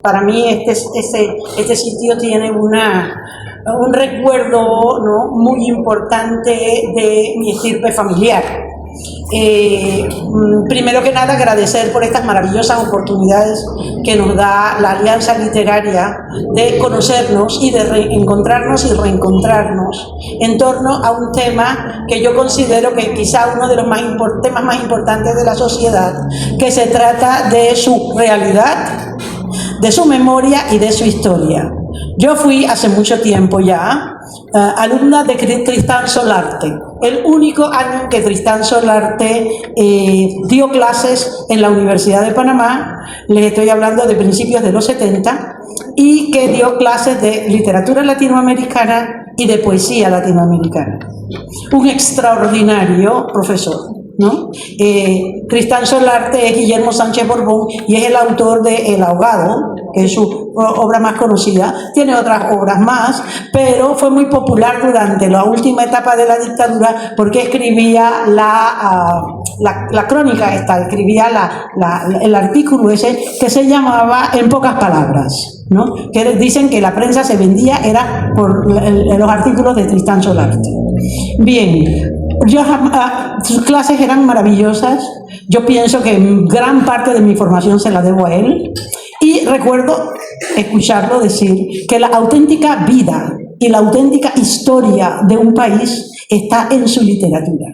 Para mí este sitio tiene un recuerdo, ¿no?, muy importante de mi estirpe familiar. Primero que nada, agradecer por estas maravillosas oportunidades que nos da la Alianza Literaria de conocernos y de encontrarnos y reencontrarnos en torno a un tema que yo considero que quizá uno de los temas más importantes de la sociedad, que se trata de su realidad, de su memoria y de su historia. Yo fui hace mucho tiempo ya alumna de Tristán Solarte, el único año en que Tristán Solarte dio clases en la Universidad de Panamá. Les estoy hablando de principios de los 70, y que dio clases de literatura latinoamericana y de poesía latinoamericana. Un extraordinario profesor, ¿no? Tristán Solarte es Guillermo Sánchez Borbón y es el autor de El ahogado, que es su obra más conocida. Tiene otras obras más, pero fue muy popular durante la última etapa de la dictadura porque escribía la crónica esta, escribía el artículo ese que se llamaba En pocas palabras, ¿no? Que dicen que la prensa se vendía era por los artículos de Tristán Solarte. Bien, sus clases eran maravillosas. Yo pienso que gran parte de mi formación se la debo a él, y recuerdo escucharlo decir que la auténtica vida y la auténtica historia de un país está en su literatura,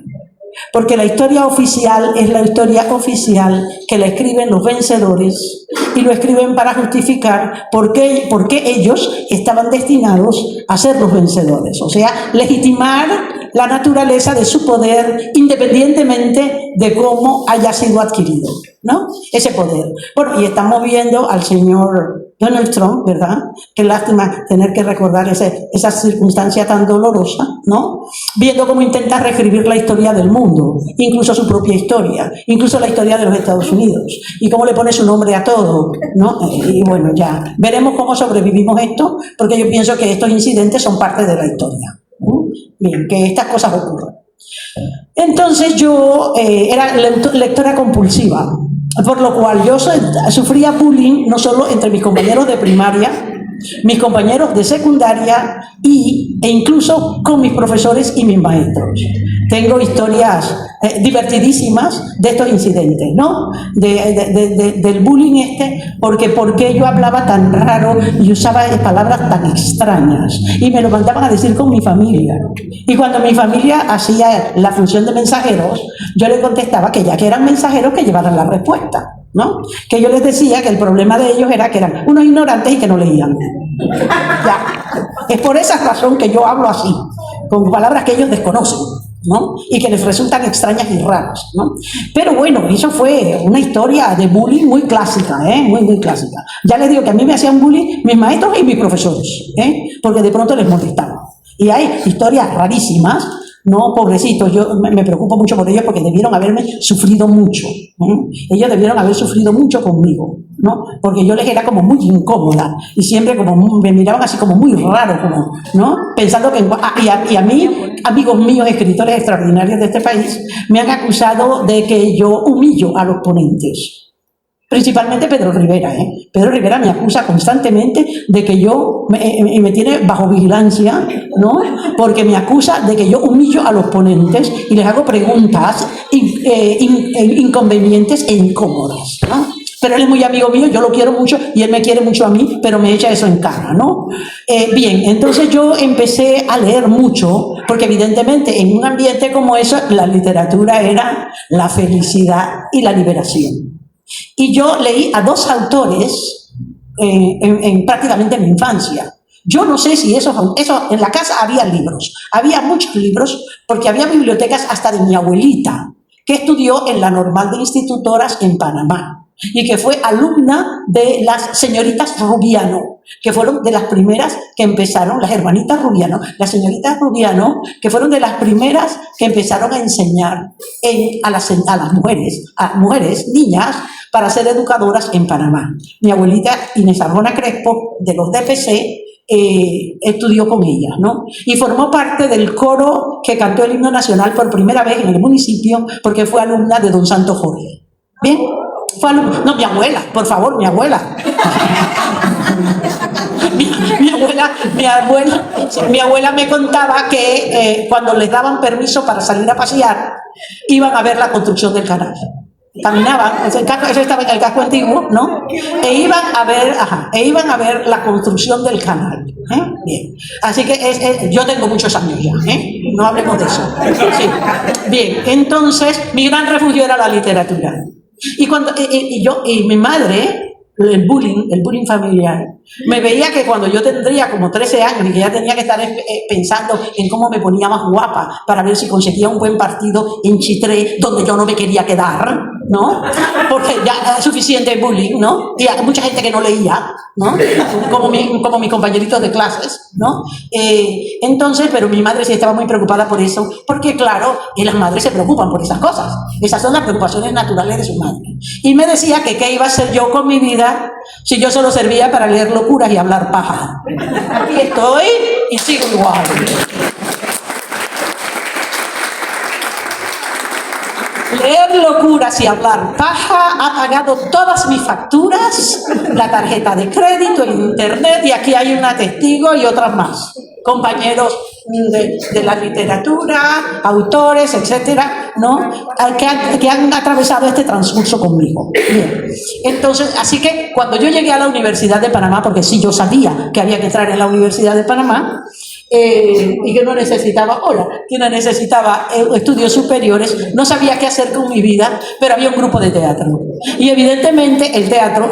porque la historia oficial es la historia oficial que la escriben los vencedores, y lo escriben para justificar por qué ellos estaban destinados a ser los vencedores, o sea, legitimar la naturaleza de su poder independientemente de cómo haya sido adquirido, ¿no? Ese poder. Bueno, y estamos viendo al señor Donald Trump, ¿verdad? Qué lástima tener que recordar esa circunstancia tan dolorosa, ¿no? Viendo cómo intenta reescribir la historia del mundo, incluso su propia historia, incluso la historia de los Estados Unidos, y cómo le pone su nombre a todo, ¿no? Y bueno, ya veremos cómo sobrevivimos esto, porque yo pienso que estos incidentes son parte de la historia. Bien, que estas cosas ocurran. Entonces yo era lectora compulsiva, por lo cual yo sufría bullying no solo entre mis compañeros de primaria, mis compañeros de secundaria e incluso con mis profesores y mis maestros. Tengo historias divertidísimas de estos incidentes, ¿no? Del bullying porque yo hablaba tan raro y usaba palabras tan extrañas, y me lo mandaban a decir con mi familia. Y cuando mi familia hacía la función de mensajeros, yo le contestaba que ya que eran mensajeros, que llevaran la respuesta, ¿no? Que yo les decía que el problema de ellos era que eran unos ignorantes y que no leían. Ya. Es por esa razón que yo hablo así, con palabras que ellos desconocen, ¿no? Y que les resultan extrañas y raras, ¿no? Pero bueno, eso fue una historia de bullying muy clásica, muy clásica. Ya les digo que a mí me hacían bullying mis maestros y mis profesores, porque de pronto les molestaba. Y hay historias rarísimas, no, pobrecitos, yo me preocupo mucho por ellos porque debieron haberme sufrido mucho, ellos debieron haber sufrido mucho conmigo, ¿no? Porque yo les era como muy incómoda y siempre como me miraban así como muy raro, como, ¿no? Pensando que y a mí, amigos míos, escritores extraordinarios de este país, me han acusado de que yo humillo a los ponentes. Principalmente Pedro Rivera, Pedro Rivera me acusa constantemente de que yo, me tiene bajo vigilancia, ¿no? Porque me acusa de que yo humillo a los ponentes y les hago preguntas inconvenientes e incómodas, ¿no? Pero él es muy amigo mío, yo lo quiero mucho y él me quiere mucho a mí, pero me echa eso en cara, ¿no? Bien, entonces yo empecé a leer mucho, porque evidentemente en un ambiente como eso, la literatura era la felicidad y la liberación. Y yo leí a dos autores prácticamente en mi infancia. Yo no sé si eso en la casa había libros, había muchos libros, porque había bibliotecas hasta de mi abuelita, que estudió en la Normal de Institutoras en Panamá y que fue alumna de las señoritas Rubiano, que fueron de las primeras que empezaron, las hermanitas Rubiano, las señoritas Rubiano, que fueron de las primeras que empezaron a enseñar a las mujeres, niñas, para ser educadoras en Panamá. Mi abuelita Inés Arbona Crespo, de los DPC, estudió con ellas, ¿no? Y formó parte del coro que cantó el himno nacional por primera vez en el municipio, porque fue alumna de don Santo Jorge. Bien, No, mi abuela, por favor, mi abuela. Mi abuela me contaba que cuando les daban permiso para salir a pasear, iban a ver la construcción del canal. Caminaban, eso estaba en el casco antiguo, ¿no? E iban a ver la construcción del canal. Bien. Así que yo tengo muchos años ya, no hablemos de eso. Sí. Bien, entonces mi gran refugio era la literatura. Y mi madre, el bullying familiar, me veía que cuando yo tendría como 13 años y que ya tenía que estar pensando en cómo me ponía más guapa para ver si conseguía un buen partido en Chitré, donde yo no me quería quedar, ¿no? Porque ya era suficiente bullying, ¿no? Y hay mucha gente que no leía, ¿no? Como mis compañeritos de clases, ¿no? Entonces, pero mi madre sí estaba muy preocupada por eso, porque claro, las madres se preocupan por esas cosas. Esas son las preocupaciones naturales de su madre. Y me decía que qué iba a hacer yo con mi vida si yo solo servía para leer locuras y hablar paja. Aquí estoy y sigo igual. Leer locuras y hablar paja ha pagado todas mis facturas, la tarjeta de crédito, el internet, y aquí hay una testigo y otras más. Compañeros de la literatura, autores, etcétera, ¿no? Que han atravesado este transcurso conmigo. Bien. Entonces, así que cuando yo llegué a la Universidad de Panamá, porque sí yo sabía que había que entrar en la Universidad de Panamá, y que no necesitaba estudios superiores, no sabía qué hacer con mi vida, pero había un grupo de teatro. Y evidentemente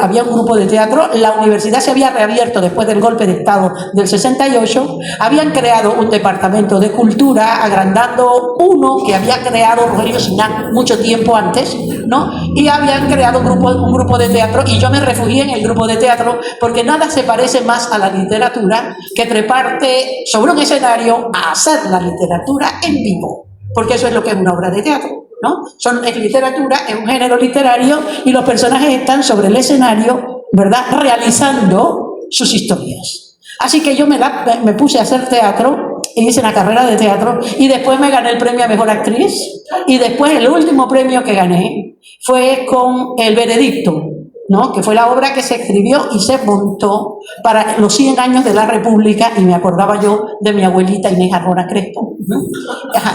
había un grupo de teatro, la universidad se había reabierto después del golpe de Estado del 68, habían creado un departamento de cultura, agrandando uno que había creado Rogelio Siñán mucho tiempo antes, ¿no? Y habían creado un grupo de teatro, y yo me refugié en el grupo de teatro, porque nada se parece más a la literatura que treparte sobre un escenario a hacer la literatura en vivo, porque eso es lo que es una obra de teatro, ¿no? Es literatura, es un género literario, y los personajes están sobre el escenario, ¿verdad?, realizando sus historias. Así que yo me puse a hacer teatro, hice una carrera de teatro, y después me gané el premio a Mejor Actriz, y después el último premio que gané fue con El Veredicto, ¿no?, que fue la obra que se escribió y se montó para los 100 años de la República, y me acordaba yo de mi abuelita Inés Arjona Crespo, ¿no?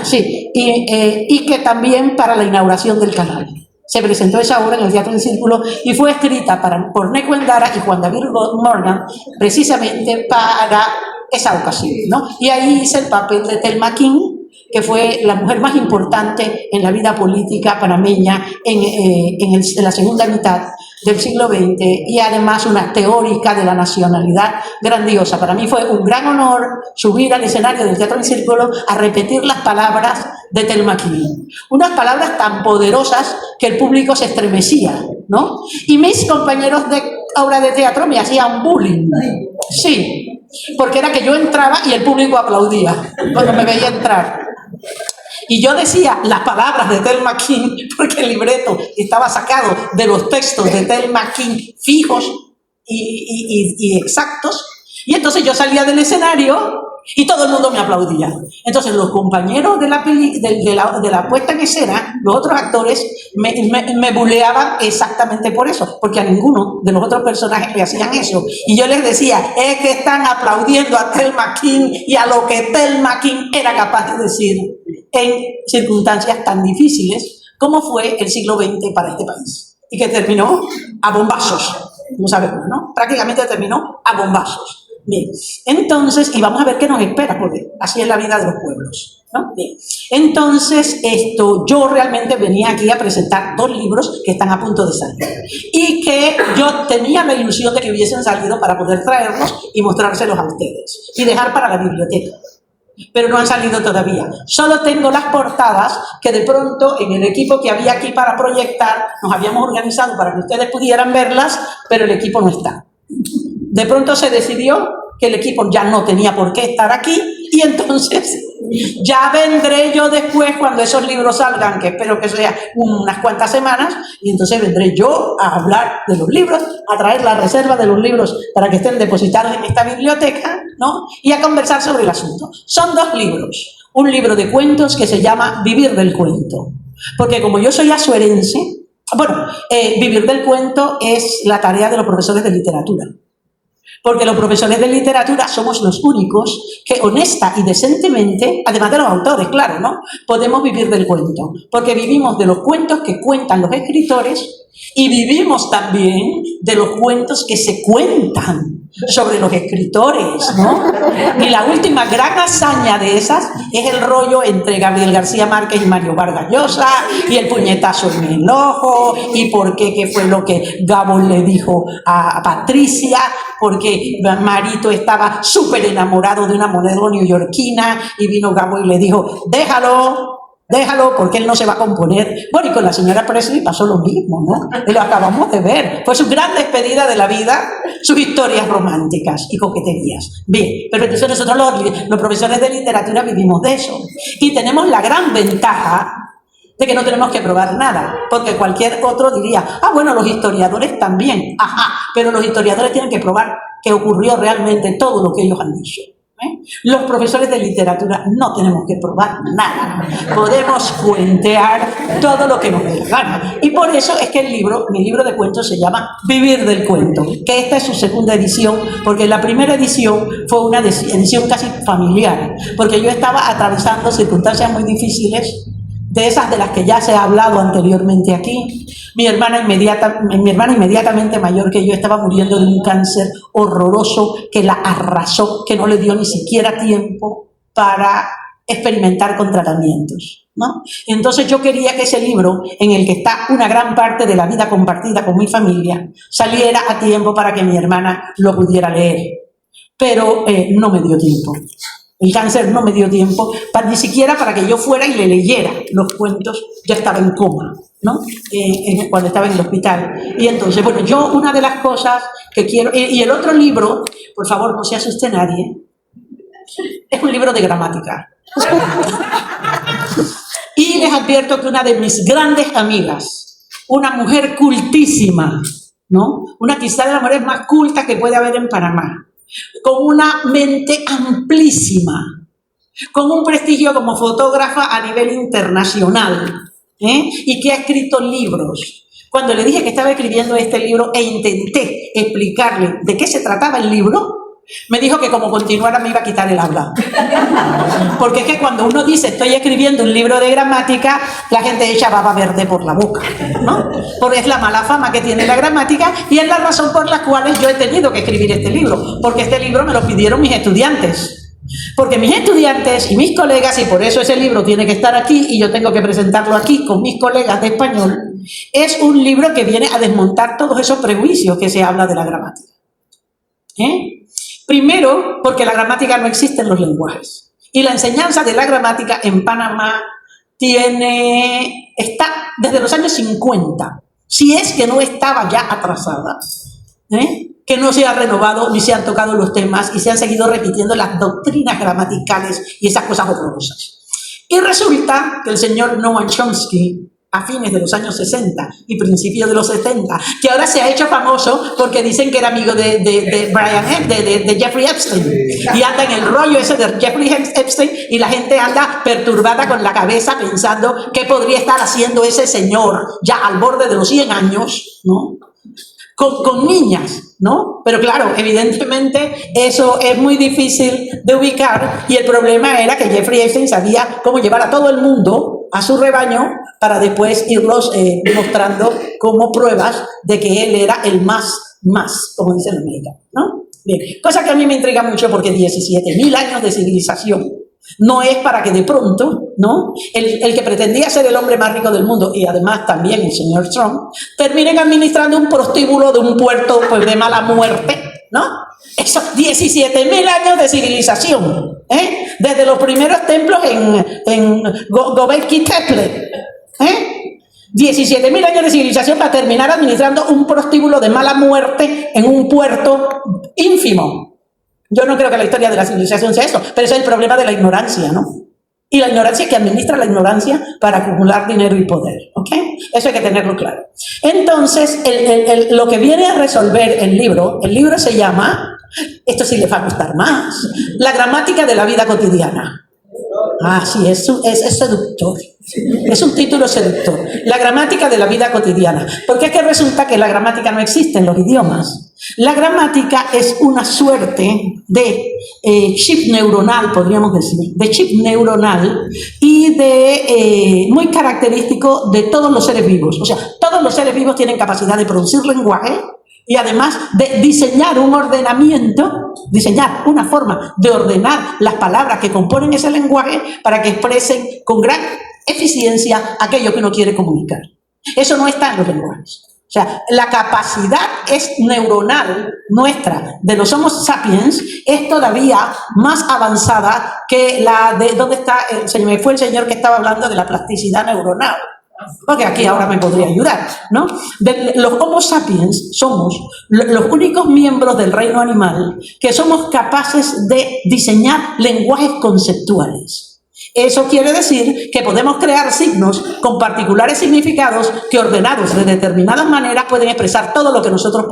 Sí, y que también para la inauguración del canal. Se presentó esa obra en el Teatro del Círculo y fue escrita por Neco Endara y Juan David Morgan precisamente para esa ocasión, ¿no? Y ahí hice el papel de Thelma King, que fue la mujer más importante en la vida política panameña en la segunda mitad del siglo XX, y además una teórica de la nacionalidad grandiosa. Para mí fue un gran honor subir al escenario del Teatro del Círculo a repetir las palabras de Thelma King. Unas palabras tan poderosas que el público se estremecía, ¿no? Y mis compañeros de obra de teatro me hacían bullying. Sí, porque era que yo entraba y el público aplaudía cuando me veía entrar. Y yo decía las palabras de Thelma King, porque el libreto estaba sacado de los textos de Thelma King fijos y exactos. Y entonces yo salía del escenario y todo el mundo me aplaudía. Entonces los compañeros de la puesta en escena, los otros actores, me buleaban exactamente por eso, porque a ninguno de los otros personajes le hacían eso. Y yo les decía, es que están aplaudiendo a Thelma King y a lo que Thelma King era capaz de decir en circunstancias tan difíciles como fue el siglo XX para este país, y que terminó a bombazos, no sabemos, ¿no? Prácticamente terminó a bombazos. Bien, entonces, y vamos a ver qué nos espera, porque así es la vida de los pueblos, ¿no? Bien, entonces, yo realmente venía aquí a presentar 2 libros que están a punto de salir, y que yo tenía la ilusión de que hubiesen salido para poder traerlos y mostrárselos a ustedes, y dejar para la biblioteca. Pero no han salido todavía. Solo tengo las portadas que de pronto en el equipo que había aquí para proyectar nos habíamos organizado para que ustedes pudieran verlas, pero el equipo no está. De pronto se decidió que el equipo ya no tenía por qué estar aquí, y entonces ya vendré yo después cuando esos libros salgan, que espero que sea unas cuantas semanas, y entonces vendré yo a hablar de los libros, a traer la reserva de los libros para que estén depositados en esta biblioteca, ¿no? Y a conversar sobre el asunto. Son 2 libros. Un libro de cuentos que se llama Vivir del Cuento, porque como yo soy azuerense, Bueno, vivir del cuento es la tarea de los profesores de literatura. Porque los profesores de literatura somos los únicos que honesta y decentemente, además de los autores, claro, ¿no?, podemos vivir del cuento. Porque vivimos de los cuentos que cuentan los escritores y vivimos también de los cuentos que se cuentan sobre los escritores, ¿no? Y la última gran hazaña de esas es el rollo entre Gabriel García Márquez y Mario Vargas Llosa, y el puñetazo en el ojo, y por qué fue lo que Gabo le dijo a Patricia, porque Marito estaba súper enamorado de una modelo neoyorquina, y vino Gabo y le dijo, déjalo, porque él no se va a componer. Bueno, y con la señora Presley pasó lo mismo, ¿no? Y lo acabamos de ver. Fue su gran despedida de la vida, sus historias románticas y coqueterías. Bien, pero entonces nosotros los profesores de literatura vivimos de eso. Y tenemos la gran ventaja de que no tenemos que probar nada, porque cualquier otro diría, bueno, los historiadores también. Ajá, pero los historiadores tienen que probar que ocurrió realmente todo lo que ellos han dicho. Los profesores de literatura no tenemos que probar nada, podemos cuentear todo lo que nos dé la gana, y por eso es que mi libro de cuentos se llama Vivir del Cuento, que esta es su segunda edición, porque la primera edición fue una edición casi familiar, porque yo estaba atravesando circunstancias muy difíciles, de esas de las que ya se ha hablado anteriormente aquí. Mi hermana inmediatamente mayor que yo estaba muriendo de un cáncer horroroso que la arrasó, que no le dio ni siquiera tiempo para experimentar con tratamientos, ¿no? Entonces yo quería que ese libro, en el que está una gran parte de la vida compartida con mi familia, saliera a tiempo para que mi hermana lo pudiera leer. Pero no me dio tiempo. El cáncer no me dio tiempo, ni siquiera para que yo fuera y le leyera los cuentos. Ya estaba en coma, ¿no? Cuando estaba en el hospital. Y entonces, bueno, yo una de las cosas que quiero... Y el otro libro, por favor, no se asuste nadie, es un libro de gramática. Y les advierto que una de mis grandes amigas, una mujer cultísima, ¿no?, una quizá de las mujeres más cultas que puede haber en Panamá, con una mente amplísima, con un prestigio como fotógrafa a nivel internacional, y que ha escrito libros. Cuando le dije que estaba escribiendo este libro e intenté explicarle de qué se trataba el libro, me dijo que como continuara me iba a quitar el habla. Porque es que cuando uno dice estoy escribiendo un libro de gramática, la gente echa baba verde por la boca, ¿no? Porque es la mala fama que tiene la gramática, y es la razón por la cual yo he tenido que escribir este libro, porque este libro me lo pidieron mis estudiantes. Porque mis estudiantes y mis colegas, y por eso ese libro tiene que estar aquí y yo tengo que presentarlo aquí con mis colegas de español, es un libro que viene a desmontar todos esos prejuicios que se habla de la gramática. Primero, porque la gramática no existe en los lenguajes. Y la enseñanza de la gramática en Panamá está desde los años 50, si es que no estaba ya atrasada, que no se ha renovado ni se han tocado los temas y se han seguido repitiendo las doctrinas gramaticales y esas cosas horrorosas. Y resulta que el señor Noam Chomsky, a fines de los años 60 y principios de los 70, que ahora se ha hecho famoso porque dicen que era amigo de Jeffrey Epstein, y anda en el rollo ese de Jeffrey Epstein, y la gente anda perturbada con la cabeza pensando qué podría estar haciendo ese señor ya al borde de los 100 años, ¿no?, con niñas, ¿no? Pero claro, evidentemente eso es muy difícil de ubicar, y el problema era que Jeffrey Epstein sabía cómo llevar a todo el mundo a su rebaño para después irlos mostrando como pruebas de que él era el más, como dicen en América, ¿no? Bien, cosa que a mí me intriga mucho, porque 17.000 años de civilización no es para que de pronto, ¿no?, el que pretendía ser el hombre más rico del mundo, y además también el señor Trump, terminen administrando un prostíbulo de un puerto, pues, de mala muerte, ¿no? Esos 17.000 años de civilización, desde los primeros templos en Göbekli Tepe, 17.000 años de civilización para terminar administrando un prostíbulo de mala muerte en un puerto ínfimo. Yo no creo que la historia de la civilización sea eso, pero ese es el problema de la ignorancia, ¿no? Y la ignorancia que administra la ignorancia para acumular dinero y poder, ¿ok? Eso hay que tenerlo claro. Entonces, lo que viene a resolver el libro se llama, esto sí le va a gustar más, la gramática de la vida cotidiana. Ah, sí, es seductor. Es un título seductor. La gramática de la vida cotidiana. Porque es que resulta que la gramática no existe en los idiomas. La gramática es una suerte de chip neuronal, podríamos decir, de chip neuronal y de muy característico de todos los seres vivos. O sea, todos los seres vivos tienen capacidad de producir lenguaje y además de diseñar un ordenamiento, diseñar una forma de ordenar las palabras que componen ese lenguaje para que expresen con gran eficiencia aquello que uno quiere comunicar. Eso no está en los lenguajes. O sea, la capacidad es neuronal nuestra de los Homo sapiens es todavía más avanzada que la de ¿dónde está? Fue el señor que estaba hablando de la plasticidad neuronal. Porque aquí ahora me podría ayudar, ¿no? Los Homo sapiens somos los únicos miembros del reino animal que somos capaces de diseñar lenguajes conceptuales. Eso quiere decir que podemos crear signos con particulares significados que ordenados de determinadas maneras pueden expresar todo lo que nosotros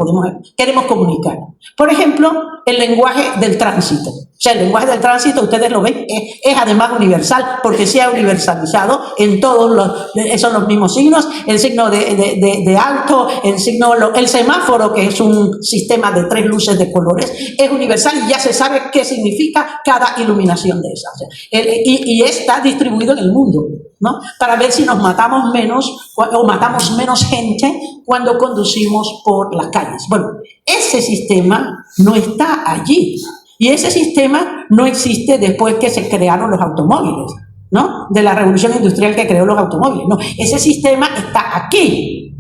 queremos comunicar. Por ejemplo, el lenguaje del tránsito. O sea, el lenguaje del tránsito, ustedes lo ven, es además universal porque se ha universalizado en todos son los mismos signos, el signo de alto, el semáforo, que es un sistema de 3 luces de colores, es universal y ya se sabe qué significa cada iluminación de esas. Y está distribuido en el mundo, ¿no? Para ver si nos matamos menos o matamos menos gente cuando conducimos por las calles. Bueno, ese sistema no está allí. Y ese sistema no existe después que se crearon los automóviles, ¿no? De la revolución industrial que creó los automóviles. No, ese sistema está aquí.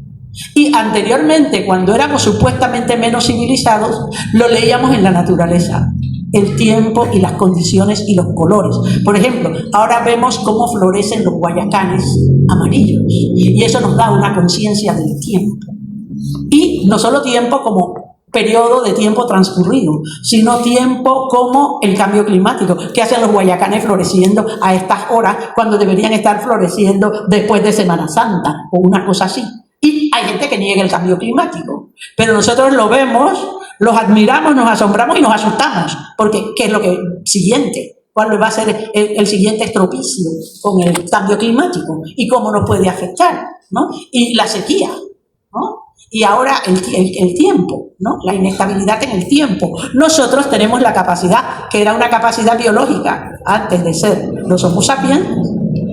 Y anteriormente, cuando éramos supuestamente menos civilizados, lo leíamos en la naturaleza. El tiempo y las condiciones y los colores. Por ejemplo, ahora vemos cómo florecen los guayacanes amarillos. Y eso nos da una conciencia del tiempo. Y no solo tiempo como periodo de tiempo transcurrido, sino tiempo como el cambio climático. ¿Qué hacen los guayacanes floreciendo a estas horas cuando deberían estar floreciendo después de Semana Santa o una cosa así? Y hay gente que niega el cambio climático, pero nosotros lo vemos, los admiramos, nos asombramos y nos asustamos, porque ¿qué es lo que siguiente? ¿Cuál va a ser el siguiente estropicio con el cambio climático? ¿Y cómo nos puede afectar? ¿No? Y la sequía, ¿no? Y ahora el tiempo, ¿no? La inestabilidad en el tiempo. Nosotros tenemos la capacidad, que era una capacidad biológica antes de ser los Homo sapiens,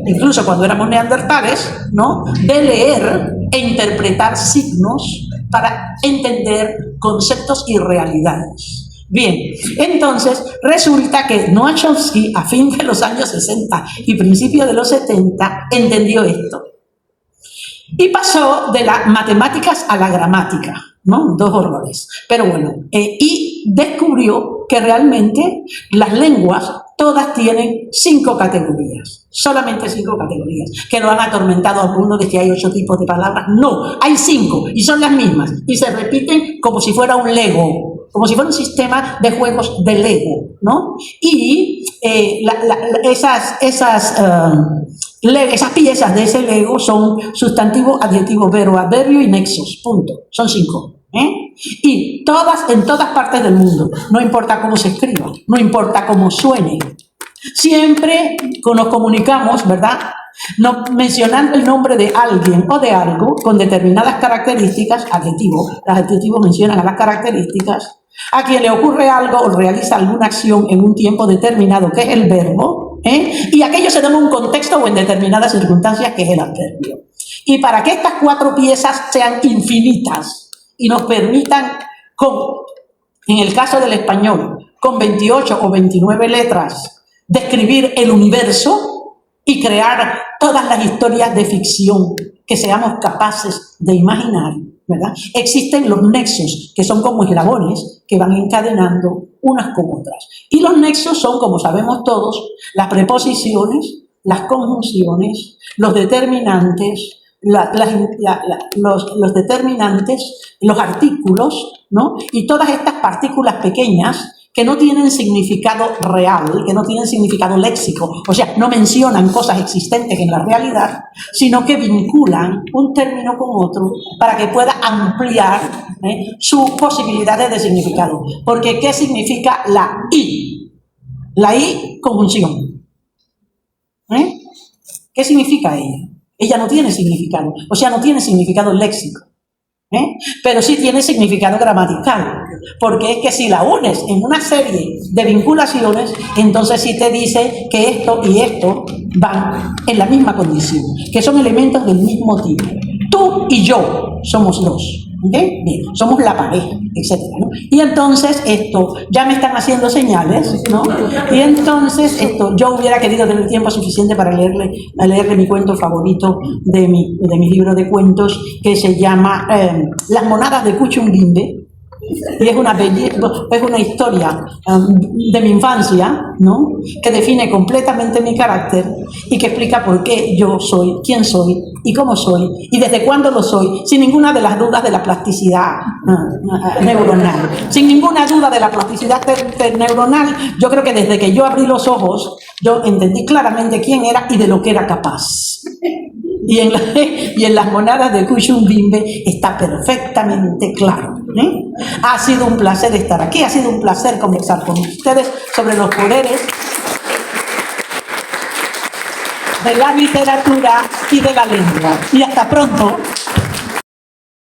incluso cuando éramos neandertales, ¿no? De leer e interpretar signos para entender conceptos y realidades. Bien, entonces resulta que Noam Chomsky a fin de los años 60 y principios de los 70 entendió esto. Y pasó de las matemáticas a la gramática, ¿no? 2 horrores. Pero bueno, y descubrió que realmente las lenguas todas tienen 5 categorías, solamente 5 categorías, que lo han atormentado a algunos de que hay 8 tipos de palabras. No, hay 5 y son las mismas y se repiten como si fuera un Lego, como si fuera un sistema de juegos de Lego, ¿no? Y esas piezas de ese Lego son sustantivo, adjetivo, verbo, adverbio y nexos, punto. Son 5. Y en todas partes del mundo, no importa cómo se escriba, no importa cómo suene, siempre nos comunicamos, ¿verdad? No, mencionando el nombre de alguien o de algo con determinadas características, adjetivo, los adjetivos mencionan a las características, a quien le ocurre algo o realiza alguna acción en un tiempo determinado, que es el verbo, y aquello se da en un contexto o en determinadas circunstancias, que es el adverbio. Y para que estas 4 piezas sean infinitas y nos permitan, en el caso del español, con 28 o 29 letras, describir el universo y crear todas las historias de ficción que seamos capaces de imaginar, ¿verdad? Existen los nexos, que son como eslabones que van encadenando unas con otras. Y los nexos son, como sabemos todos, las preposiciones, las conjunciones, los determinantes, los determinantes, los artículos, ¿no? Y todas estas partículas pequeñas que no tienen significado real, que no tienen significado léxico, o sea, no mencionan cosas existentes en la realidad, sino que vinculan un término con otro para que pueda ampliar sus posibilidades de significado. Porque, ¿qué significa la I? La I, conjunción. ¿Qué significa ella? Ella no tiene significado, o sea, no tiene significado léxico, pero sí tiene significado gramatical, porque es que si la unes en una serie de vinculaciones, entonces sí te dice que esto y esto van en la misma condición, que son elementos del mismo tipo. Tú y yo somos dos. ¿Okay? Bien, somos la pareja, etc. ¿no? Y entonces esto, ya me están haciendo señales, ¿no? Y entonces esto, yo hubiera querido tener tiempo suficiente para leerle mi cuento favorito de mi libro de cuentos, que se llama Las monadas de Cuchumbimbe. Y es una historia de mi infancia, ¿no? Que define completamente mi carácter y que explica por qué yo soy, quién soy y cómo soy y desde cuándo lo soy, sin ninguna de las dudas de la plasticidad neuronal. Sin ninguna duda de la plasticidad neuronal, yo creo que desde que yo abrí los ojos, yo entendí claramente quién era y de lo que era capaz. Y en las monadas de Cuchumbimbe está perfectamente claro. Ha sido un placer estar aquí, ha sido un placer conversar con ustedes sobre los poderes de la literatura y de la lengua. Y hasta pronto.